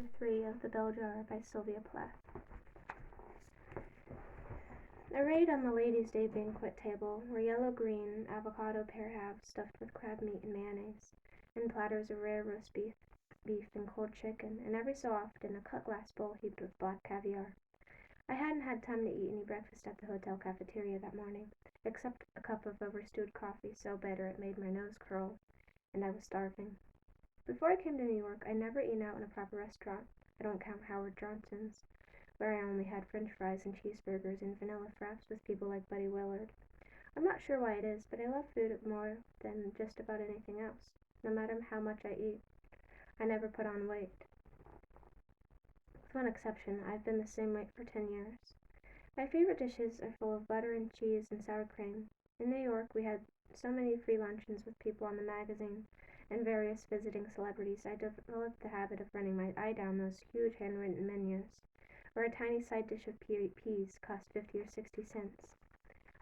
Chapter 3 of The Bell Jar by Sylvia Plath. Arrayed on the ladies' day banquet table were yellow-green avocado pear halves stuffed with crab meat and mayonnaise, and platters of rare roast beef and cold chicken, and every so often a cut-glass bowl heaped with black caviar. I hadn't had time to eat any breakfast at the hotel cafeteria that morning, except a cup of overstewed coffee so bitter it made my nose curl, and I was starving. Before I came to New York, I'd never eaten out in a proper restaurant. I don't count Howard Johnson's, where I only had french fries and cheeseburgers and vanilla fraps with people like Buddy Willard. I'm not sure why it is, but I love food more than just about anything else. No matter how much I eat, I never put on weight. With one exception, I've been the same weight for 10 years. My favorite dishes are full of butter and cheese and sour cream. In New York, we had so many free luncheons with people on the magazine and various visiting celebrities, I developed the habit of running my eye down those huge handwritten menus, where a tiny side dish of peas cost 50 or 60 cents,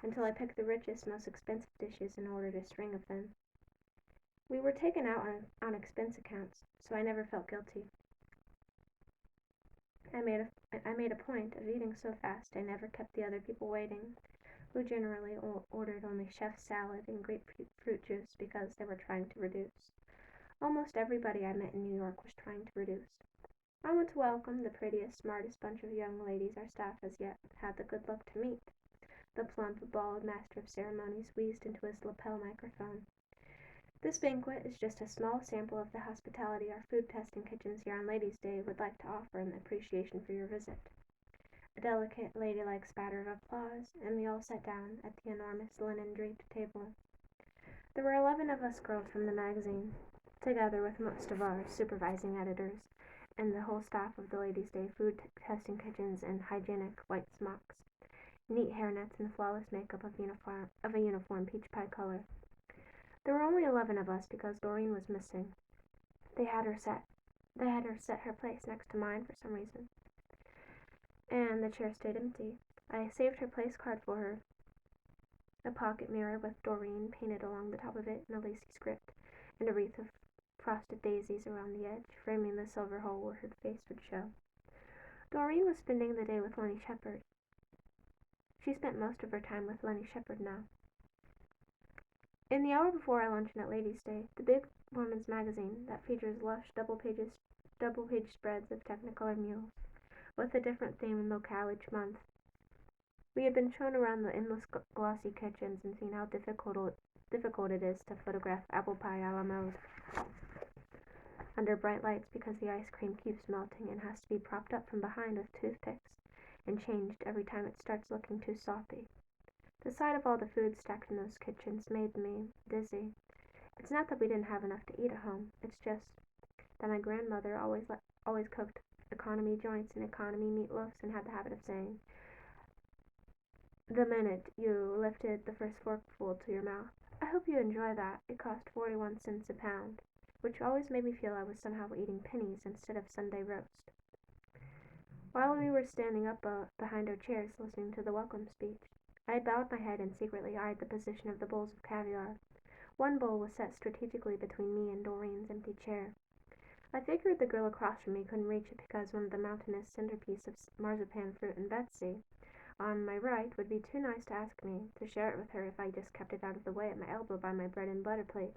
until I picked the richest, most expensive dishes and ordered a string of them. We were taken out on expense accounts, so I never felt guilty. I made a point of eating so fast I never kept the other people waiting, who generally ordered only chef's salad and grapefruit juice because they were trying to reduce. Almost everybody I met in New York was trying to reduce. I went to welcome the prettiest, smartest bunch of young ladies our staff has yet had the good luck to meet. The plump, bald master of ceremonies wheezed into his lapel microphone. This banquet is just a small sample of the hospitality our food testing kitchens here on Ladies' Day would like to offer in appreciation for your visit. A delicate, ladylike spatter of applause, and we all sat down at the enormous linen-draped table. There were 11 of us girls from the magazine, together with most of our supervising editors and the whole staff of the Ladies' Day food testing kitchens in hygienic white smocks, neat hairnets, and flawless makeup of a uniform peach pie color. There were only 11 of us because Doreen was missing. They had her set her place next to mine for some reason, and the chair stayed empty. I saved her place card for her, a pocket mirror with Doreen painted along the top of it in a lacy script, and a wreath of frosted daisies around the edge, framing the silver hole where her face would show. Doreen was spending the day with Lenny Shepard. She spent most of her time with Lenny Shepard now. In the hour before our luncheon at Ladies' Day, the big woman's magazine that features lush double-page spreads of Technicolor mules, with a different theme and locale each month. We had been shown around the endless glossy kitchens and seen how difficult it is to photograph apple pie a la mode under bright lights because the ice cream keeps melting and has to be propped up from behind with toothpicks and changed every time it starts looking too soppy. The sight of all the food stacked in those kitchens made me dizzy. It's not that we didn't have enough to eat at home. It's just that my grandmother always cooked economy joints and economy meatloafs and had the habit of saying, the minute you lifted the first forkful to your mouth, I hope you enjoy that. It cost 41 cents a pound, which always made me feel I was somehow eating pennies instead of Sunday roast. While we were standing up behind our chairs listening to the welcome speech, I had bowed my head and secretly eyed the position of the bowls of caviar. One bowl was set strategically between me and Doreen's empty chair. I figured the girl across from me couldn't reach it because one of the mountainous centerpiece of marzipan fruit and Betsy on my right would be too nice to ask me to share it with her if I just kept it out of the way at my elbow by my bread and butter plate.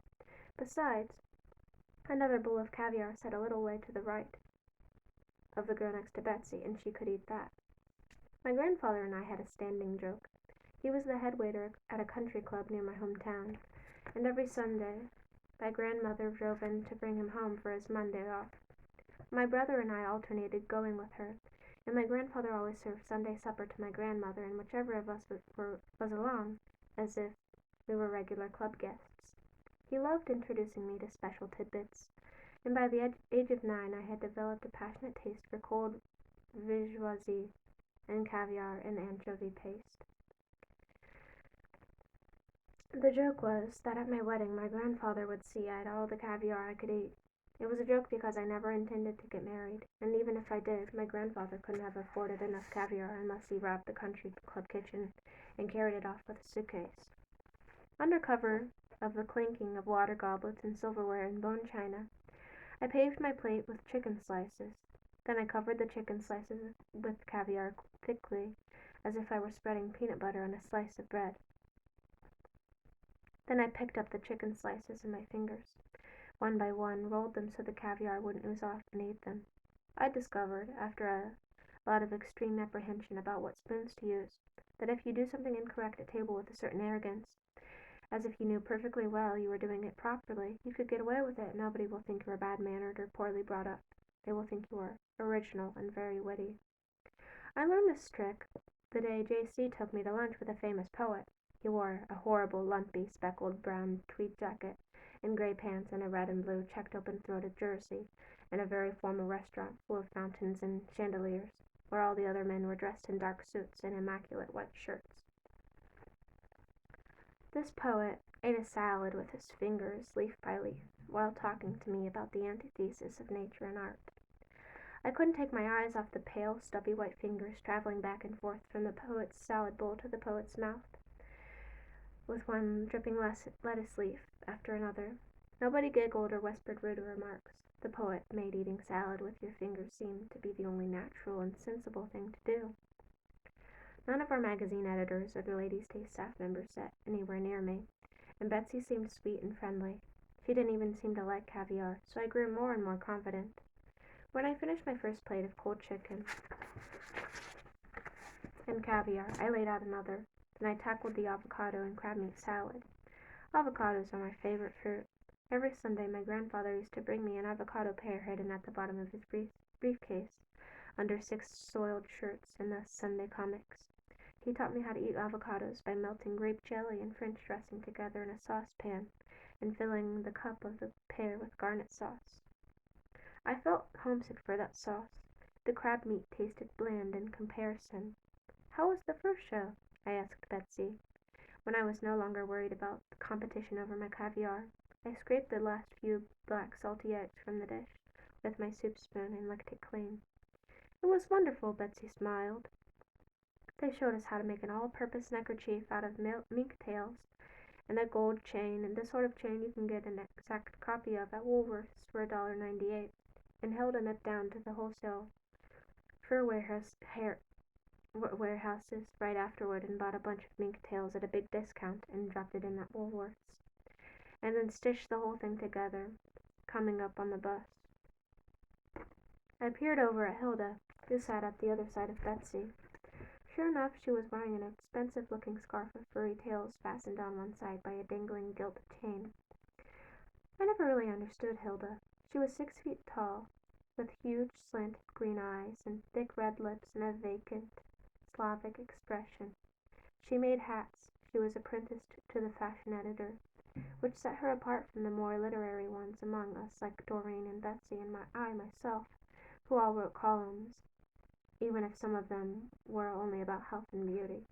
Besides, another bowl of caviar sat a little way to the right of the girl next to Betsy, and she could eat that. My grandfather and I had a standing joke. He was the head waiter at a country club near my hometown, and every Sunday my grandmother drove in to bring him home for his Monday off. My brother and I alternated going with her, and my grandfather always served Sunday supper to my grandmother and whichever of us was along, as if we were regular club guests. He loved introducing me to special tidbits, and by the age of 9 I had developed a passionate taste for cold vigeoisie and caviar and anchovy paste. The joke was that at my wedding my grandfather would see I had all the caviar I could eat. It was a joke because I never intended to get married, and even if I did, my grandfather couldn't have afforded enough caviar unless he robbed the country club kitchen and carried it off with a suitcase. Under cover of the clinking of water goblets and silverware and bone china, I paved my plate with chicken slices. Then I covered the chicken slices with caviar thickly, as if I were spreading peanut butter on a slice of bread. Then I picked up the chicken slices in my fingers, one by one, rolled them so the caviar wouldn't ooze off, and ate them. I discovered, after a lot of extreme apprehension about what spoons to use, that if you do something incorrect at table with a certain arrogance, as if you knew perfectly well you were doing it properly, you could get away with it and nobody will think you are bad-mannered or poorly brought up. They will think you are original and very witty. I learned this trick the day J.C. took me to lunch with a famous poet. He wore a horrible, lumpy, speckled brown tweed jacket and gray pants and a red and blue checked open-throated jersey in a very formal restaurant full of fountains and chandeliers, where all the other men were dressed in dark suits and immaculate white shirts. This poet ate a salad with his fingers, leaf by leaf, while talking to me about the antithesis of nature and art. I couldn't take my eyes off the pale, stubby white fingers traveling back and forth from the poet's salad bowl to the poet's mouth, with one dripping lettuce leaf after another. Nobody giggled or whispered rude remarks. The poet made eating salad with your fingers seem to be the only natural and sensible thing to do. None of our magazine editors or the Ladies' Taste staff members sat anywhere near me, and Betsy seemed sweet and friendly. She didn't even seem to like caviar, so I grew more and more confident. When I finished my first plate of cold chicken and caviar, I laid out another. Then I tackled the avocado and crab meat salad. Avocados are my favorite fruit. Every Sunday my grandfather used to bring me an avocado pear hidden at the bottom of his briefcase, under 6 soiled shirts in the Sunday comics. He taught me how to eat avocados by melting grape jelly and French dressing together in a saucepan and filling the cup of the pear with garnet sauce. I felt homesick for that sauce. The crab meat tasted bland in comparison. "How was the first show?" I asked Betsy, when I was no longer worried about the competition over my caviar. I scraped the last few black salty eggs from the dish with my soup spoon and licked it clean. "It was wonderful," Betsy smiled. "They showed us how to make an all-purpose neckerchief out of mink tails, and a gold chain, and the sort of chain you can get an exact copy of at Woolworth's for $1.98, and Hilda nipped down to the wholesale fur warehouses right afterward and bought a bunch of mink tails at a big discount and dropped it in at Woolworth's, and then stitched the whole thing together, coming up on the bus." I peered over at Hilda, who sat at the other side of Betsy. Sure enough, she was wearing an expensive-looking scarf of furry tails fastened on one side by a dangling gilt chain. I never really understood Hilda. She was 6 feet tall, with huge slanted green eyes and thick red lips and a vacant Slavic expression. She made hats. She was apprenticed to the fashion editor, which set her apart from the more literary ones among us, like Doreen and Betsy and I myself, who all wrote columns, even if some of them were only about health and beauty.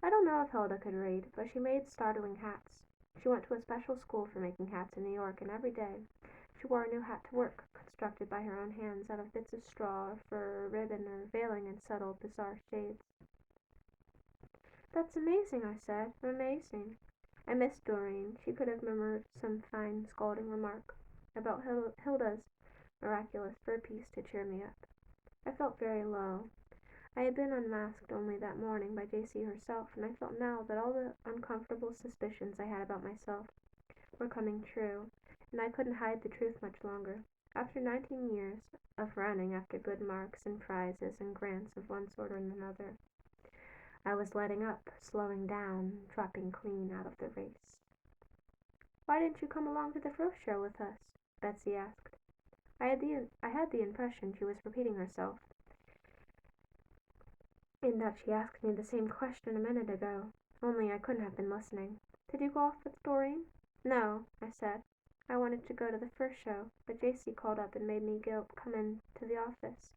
I don't know if Hilda could read, but she made startling hats. She went to a special school for making hats in New York, and every day she wore a new hat to work, constructed by her own hands out of bits of straw or fur or ribbon or veiling in subtle, bizarre shades. "That's amazing," I said. "Amazing." I missed Doreen. She could have murmured some fine, scolding remark about Hilda's miraculous fur piece to cheer me up. I felt very low. I had been unmasked only that morning by J.C. herself, and I felt now that all the uncomfortable suspicions I had about myself were coming true, and I couldn't hide the truth much longer. After 19 years of running after good marks and prizes and grants of one sort or another, I was letting up, slowing down, dropping clean out of the race. "Why didn't you come along to the first show with us?" Betsy asked. I had the impression she was repeating herself, in that she asked me the same question a minute ago, only I couldn't have been listening. "Did you go off with Doreen?" "No," I said. "I wanted to go to the first show, but J.C. called up and made me come in to the office."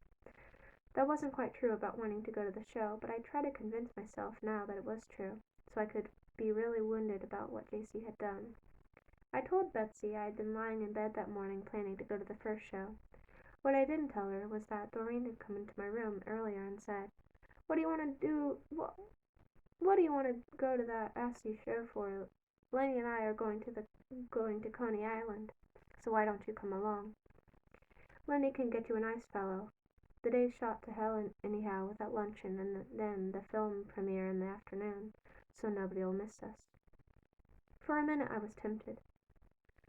That wasn't quite true about wanting to go to the show, but I try to convince myself now that it was true, so I could be really wounded about what J.C. had done. I told Betsy I had been lying in bed that morning planning to go to the first show. What I didn't tell her was that Doreen had come into my room earlier and said, "What do you want to do? What do you want to go to that assy show for? Lenny and I are going to Coney Island, so why don't you come along?" Lenny can get you a nice fellow. The day's shot to hell anyhow with that luncheon and then the film premiere in the afternoon, so nobody'll miss us. For a minute I was tempted.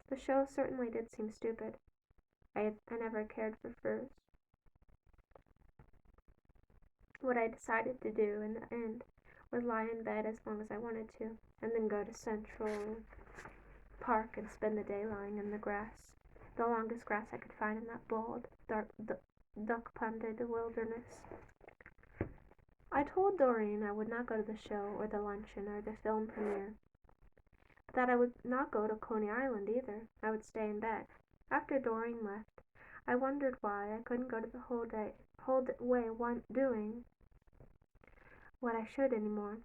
The show certainly did seem stupid. I never cared for furs. What I decided to do in the end was lie in bed as long as I wanted to, and then go to Central Park and spend the day lying in the grass, the longest grass I could find in that bald, duck-ponded wilderness. I told Doreen I would not go to the show or the luncheon or the film premiere, but that I would not go to Coney Island either. I would stay in bed. After Doreen left, I wondered why I couldn't go to the whole way doing what I should anymore.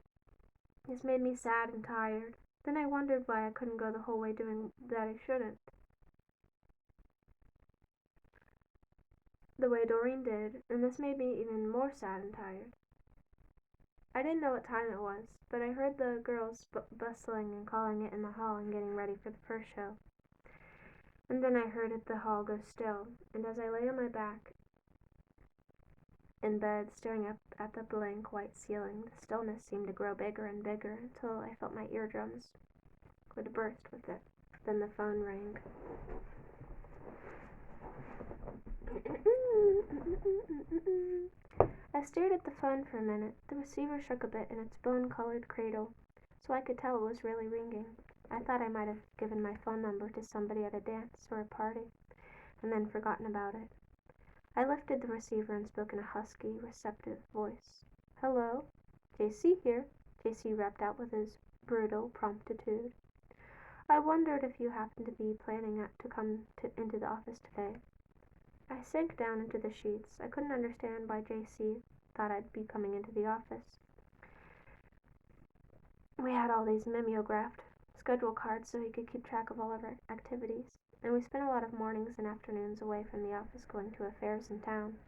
This made me sad and tired. Then I wondered why I couldn't go the whole way doing that I shouldn't. The way Doreen did, and this made me even more sad and tired. I didn't know what time it was, but I heard the girls bustling and calling it in the hall and getting ready for the first show. And then I heard the hall go still, and as I lay on my back in bed staring up at the blank white ceiling, the stillness seemed to grow bigger and bigger until I felt my eardrums would burst with it. Then the phone rang. I stared at the phone for a minute. The receiver shook a bit in its bone-colored cradle, so I could tell it was really ringing. I thought I might have given my phone number to somebody at a dance or a party, and then forgotten about it. I lifted the receiver and spoke in a husky, receptive voice. "Hello? JC here," JC rapped out with his brutal promptitude. "I wondered if you happened to be planning to come into the office today." I sank down into the sheets. I couldn't understand why JC thought I'd be coming into the office. We had all these mimeographed schedule cards so he could keep track of all of our activities, and we spent a lot of mornings and afternoons away from the office going to affairs in town.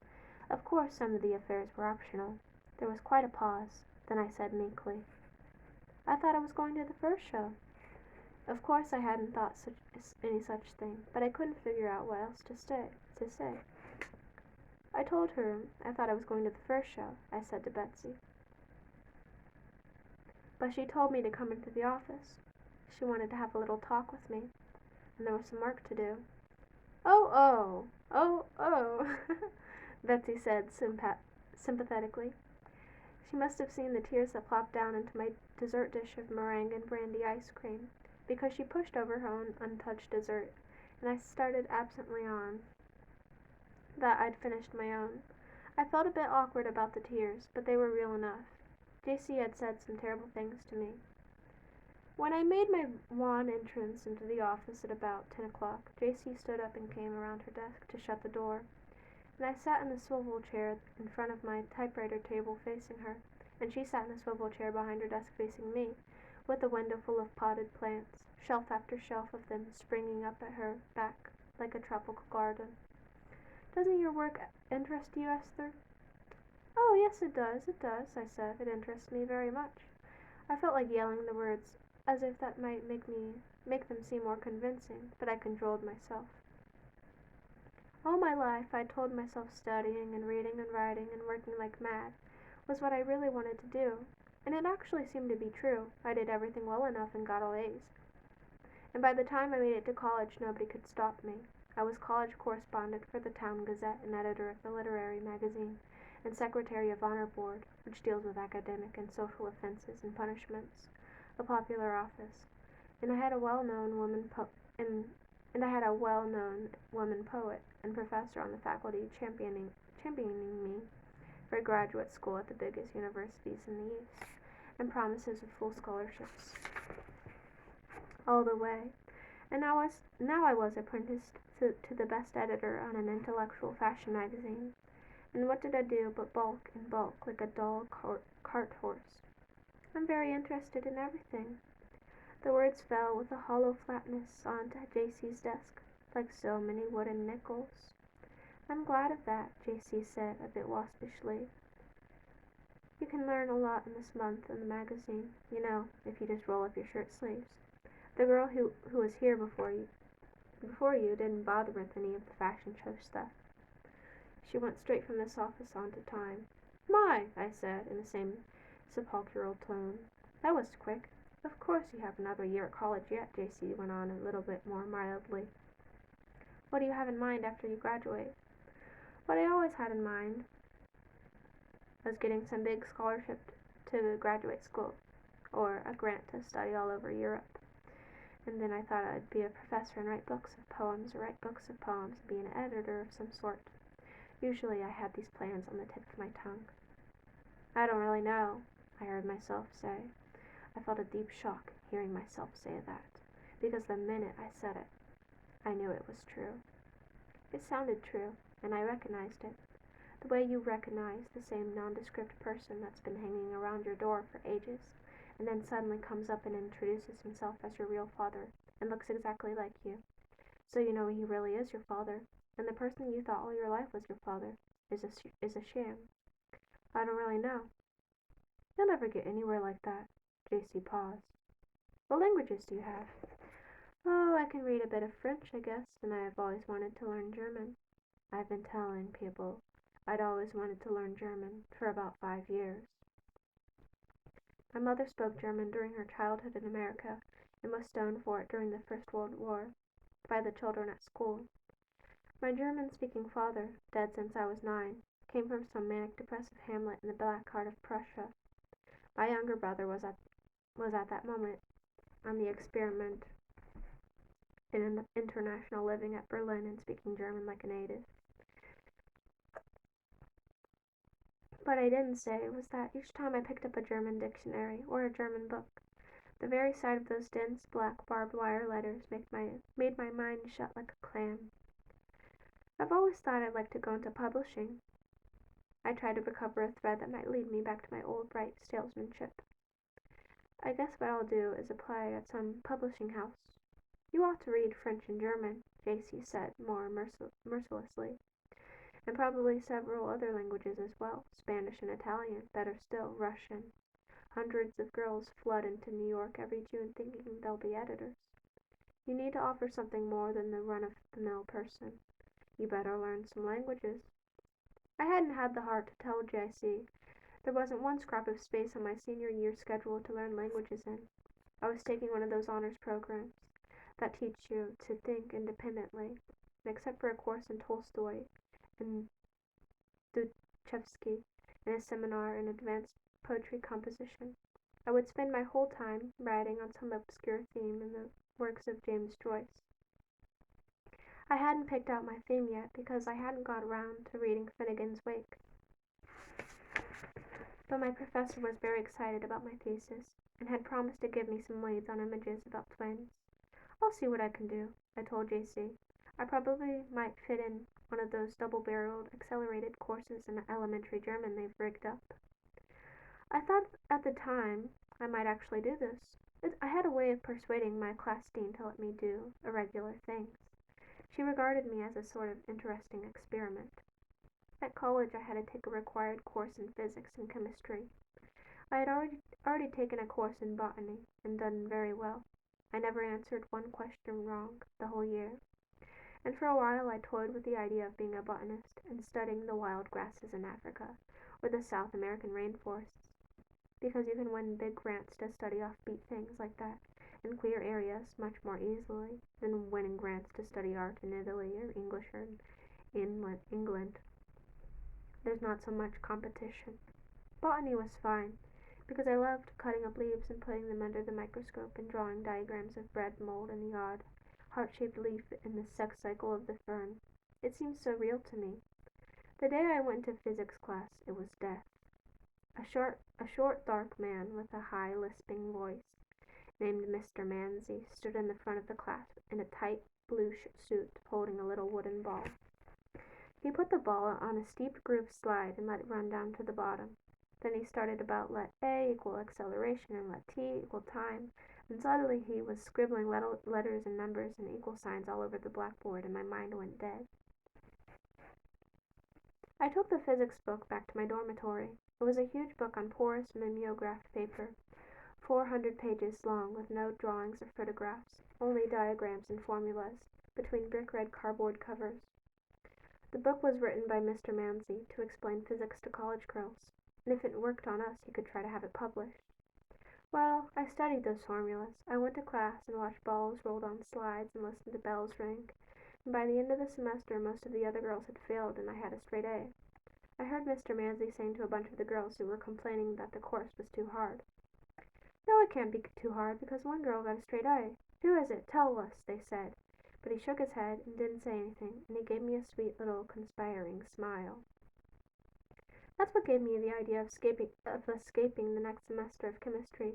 Of course, some of the affairs were optional. There was quite a pause. Then I said meekly, "I thought I was going to the first show." Of course I hadn't thought any such thing, but I couldn't figure out what else to say. I told her I thought I was going to the first show, I said to Betsy. But she told me to come into the office. She wanted to have a little talk with me, and there was some work to do. Oh, Betsy said sympathetically. She must have seen the tears that plopped down into my dessert dish of meringue and brandy ice cream, because she pushed over her own untouched dessert, and I started absently on that I'd finished my own. I felt a bit awkward about the tears, but they were real enough. JC had said some terrible things to me. When I made my wan entrance into the office at about 10 o'clock, JC stood up and came around her desk to shut the door, and I sat in the swivel chair in front of my typewriter table facing her, and she sat in the swivel chair behind her desk facing me, with a window full of potted plants, shelf after shelf of them springing up at her back like a tropical garden. "Doesn't your work interest you, Esther?" "Oh, yes, it does, I said. "It interests me very much." I felt like yelling the words, as if that might make them seem more convincing, but I controlled myself. All my life I'd told myself studying and reading and writing and working like mad was what I really wanted to do, and it actually seemed to be true. I did everything well enough and got all A's. And by the time I made it to college, nobody could stop me. I was college correspondent for the Town Gazette and editor of the literary magazine, and secretary of honor board, which deals with academic and social offenses and punishments, a popular office. And I had a well-known woman poet and professor on the faculty championing me for graduate school at the biggest universities in the East, and promises of full scholarships all the way. And now I was apprenticed to the best editor on an intellectual fashion magazine. And what did I do but bulk and bulk like a dull cart horse? I'm very interested in everything. The words fell with a hollow flatness onto JC's desk, like so many wooden nickels. I'm glad of that, JC said, a bit waspishly. You can learn a lot in this month in the magazine, if you just roll up your shirt sleeves. The girl who was here before you didn't bother with any of the fashion show stuff. She went straight from this office onto time. My, I said, in the same sepulchral tone. That was quick. Of course you have another year at college yet, JC went on a little bit more mildly. What do you have in mind after you graduate? What I always had in mind was getting some big scholarship to graduate school, or a grant to study all over Europe. And then I thought I'd be a professor and write books of poems, or write books of poems and be an editor of some sort. Usually I had these plans on the tip of my tongue. I don't really know, I heard myself say. I felt a deep shock hearing myself say that, because the minute I said it, I knew it was true. It sounded true, and I recognized it. The way you recognize the same nondescript person that's been hanging around your door for ages, and then suddenly comes up and introduces himself as your real father, and looks exactly like you. So you know he really is your father, and the person you thought all your life was your father is a sham. I don't really know. You'll never get anywhere like that. JC paused. What languages do you have? Oh, I can read a bit of French, I guess, and I have always wanted to learn German. I've been telling people I'd always wanted to learn German for about 5 years. My mother spoke German during her childhood in America and was stoned for it during the First World War by the children at school. My German-speaking father, dead since I was 9, came from some manic-depressive hamlet in the black heart of Prussia. My younger brother was at that moment on the experiment in an international living at Berlin and speaking German like a native. What I didn't say was that each time I picked up a German dictionary or a German book, the very sight of those dense black barbed wire letters made my mind shut like a clam. I've always thought I'd like to go into publishing. I tried to recover a thread that might lead me back to my old bright salesmanship. I guess what I'll do is apply at some publishing house. You ought to read French and German, JC said more mercilessly, and probably several other languages as well, Spanish and Italian, better still, Russian. Hundreds of girls flood into New York every June thinking they'll be editors. You need to offer something more than the run-of-the-mill person. You better learn some languages. I hadn't had the heart to tell JC. There wasn't one scrap of space on my senior year schedule to learn languages in. I was taking one of those honors programs that teach you to think independently, and except for a course in Tolstoy and Dostoevsky and a seminar in advanced poetry composition, I would spend my whole time writing on some obscure theme in the works of James Joyce. I hadn't picked out my theme yet because I hadn't got around to reading Finnegan's Wake. But my professor was very excited about my thesis and had promised to give me some leads on images about twins. I'll see what I can do, I told JC. I probably might fit in one of those double-barreled accelerated courses in elementary German they've rigged up. I thought at the time I might actually do this. I had a way of persuading my class dean to let me do irregular things. She regarded me as a sort of interesting experiment. At college I had to take a required course in physics and chemistry. I had already taken a course in botany and done very well. I never answered one question wrong the whole year. And for a while I toyed with the idea of being a botanist and studying the wild grasses in Africa or the South American rainforests, because you can win big grants to study offbeat things like that in queer areas much more easily than winning grants to study art in Italy or English or in England. There's not so much competition. Botany was fine, because I loved cutting up leaves and putting them under the microscope and drawing diagrams of bread mold and the odd, heart-shaped leaf in the sex cycle of the fern. It seemed so real to me. The day I went to physics class, it was death. A short, dark man with a high, lisping voice, named Mr. Manzi, stood in the front of the class in a tight blue suit, holding a little wooden ball. He put the ball on a steep groove slide and let it run down to the bottom. Then he started about let A equal acceleration and let T equal time, and suddenly he was scribbling letters and numbers and equal signs all over the blackboard, and my mind went dead. I took the physics book back to my dormitory. It was a huge book on porous mimeographed paper, 400 pages long, with no drawings or photographs, only diagrams and formulas, between brick red cardboard covers. The book was written by Mr. Manzi to explain physics to college girls, and if it worked on us, he could try to have it published. Well, I studied those formulas. I went to class and watched balls rolled on slides and listened to bells ring. And by the end of the semester, most of the other girls had failed, and I had a straight A. I heard Mr. Manzi saying to a bunch of the girls who were complaining that the course was too hard. No, it can't be too hard, because one girl got a straight A. Who is it? Tell us, they said. But he shook his head and didn't say anything, and he gave me a sweet little conspiring smile. That's what gave me the idea of escaping the next semester of chemistry.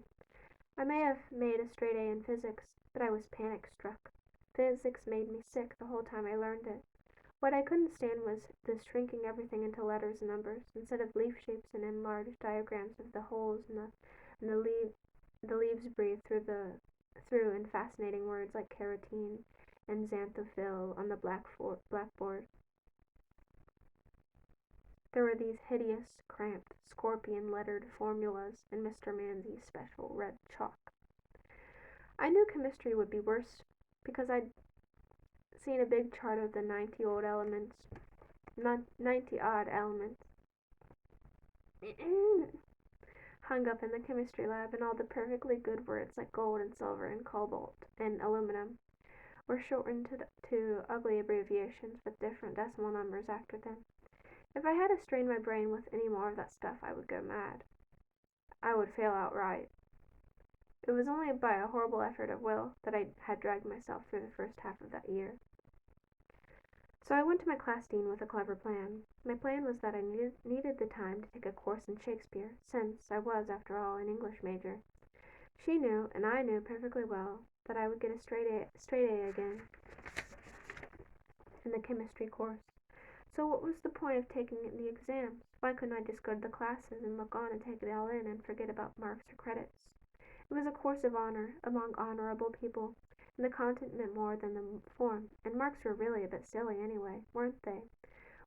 I may have made a straight A in physics, but I was panic-struck. Physics made me sick the whole time I learned it. What I couldn't stand was this shrinking everything into letters and numbers, instead of leaf shapes and enlarged diagrams of the holes and the leaves breathe through in fascinating words like carotene and xanthophyll on the blackboard. There were these hideous, cramped, scorpion-lettered formulas in Mr. Manzi's special red chalk. I knew chemistry would be worse because I'd seen a big chart of the 90-odd elements hung up in the chemistry lab, and all the perfectly good words like gold and silver and cobalt and aluminum were shortened to ugly abbreviations with different decimal numbers after them. If I had to strain my brain with any more of that stuff, I would go mad. I would fail outright. It was only by a horrible effort of will that I had dragged myself through the first half of that year. So I went to my class dean with a clever plan. My plan was that I needed the time to take a course in Shakespeare, since I was, after all, an English major. She knew, and I knew perfectly well, that I would get a straight A again in the chemistry course. So what was the point of taking the exams? Why couldn't I just go to the classes and look on and take it all in and forget about marks or credits? It was a course of honor among honorable people, and the content meant more than the form, and marks were really a bit silly anyway, weren't they,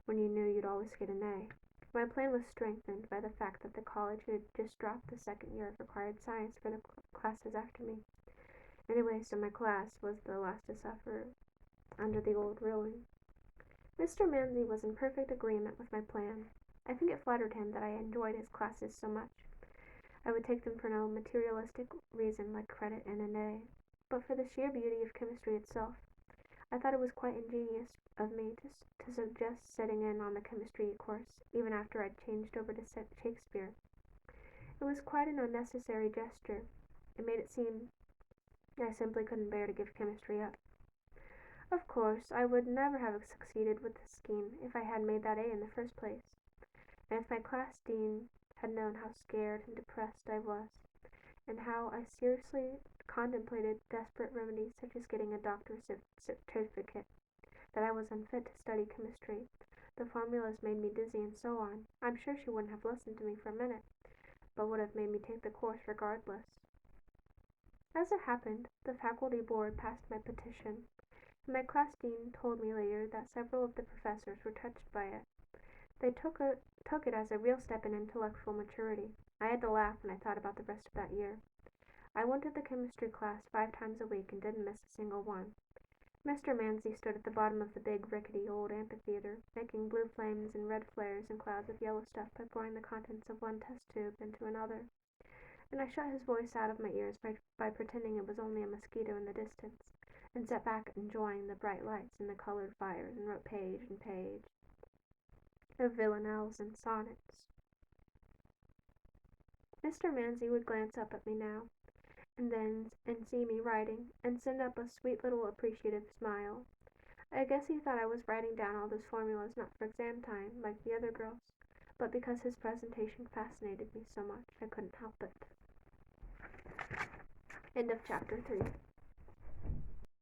when you knew you'd always get an A? My plan was strengthened by the fact that the college had just dropped the second year of required science for the classes after me. Anyway, so my class was the last to suffer under the old ruling. Mr. Manzi was in perfect agreement with my plan. I think it flattered him that I enjoyed his classes so much. I would take them for no materialistic reason like credit and an A, but for the sheer beauty of chemistry itself. I thought it was quite ingenious of me to suggest sitting in on the chemistry course, even after I'd changed over to Shakespeare. It was quite an unnecessary gesture. It made it seem I simply couldn't bear to give chemistry up. Of course, I would never have succeeded with this scheme if I had made that A in the first place, and if my class dean had known how scared and depressed I was, and how I seriously contemplated desperate remedies such as getting a doctor's certificate, that I was unfit to study chemistry, the formulas made me dizzy, and so on, I'm sure she wouldn't have listened to me for a minute, but would have made me take the course regardless. As it happened, the faculty board passed my petition, and my class dean told me later that several of the professors were touched by it. They took it as a real step in intellectual maturity. I had to laugh when I thought about the rest of that year. I went to the chemistry class 5 times a week and didn't miss a single one. Mr. Manzi stood at the bottom of the big, rickety old amphitheater, making blue flames and red flares and clouds of yellow stuff by pouring the contents of one test tube into another. And I shut his voice out of my ears by pretending it was only a mosquito in the distance, and sat back enjoying the bright lights and the colored fires, and wrote page and page of villanelles and sonnets. Mr. Manzi would glance up at me now and then and see me writing, and send up a sweet little appreciative smile. I guess he thought I was writing down all those formulas not for exam time, like the other girls, but because his presentation fascinated me so much, I couldn't help it. End of chapter 3.